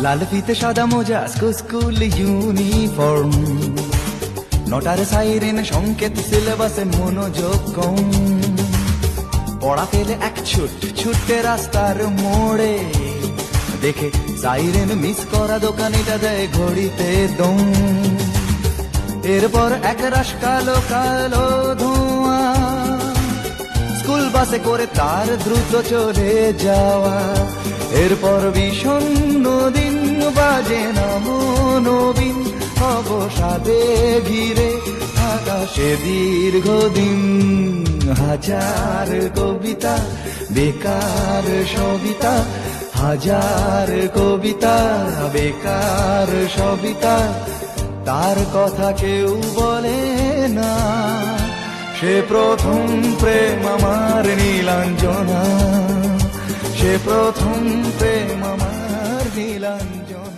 লাল ফিতে সাদা মোজা স্কুল ইউনিফর্ম, নটার সাইরেন সংকেত সিলেবাসে মনোযোগ কম। পড়া পেলে এক ছুটে রাস্তার মোড়ে, দেখে সাইরেন মিস করা দোকানিটা দেয় ঘড়িতে দম। এরপর এক রাশ কালো কালো ধোঁয়া, স্কুল বাসে করে তার দ্রুত চলে যাওয়া। এরপর বিষণ্ণ দিন বাজে না মনোবিন, অবসাদে ঘিরে আকাশে দীর্ঘদিন। হাজার কবিতা বেকার সবিতা, হাজার কবিতা বেকার সবিতা, তার কথা কেউ বলে না। সে প্রথম প্রেম আমার নীলাঞ্জনা, সে প্রথম প্রেম আমার নীলাঞ্জনা।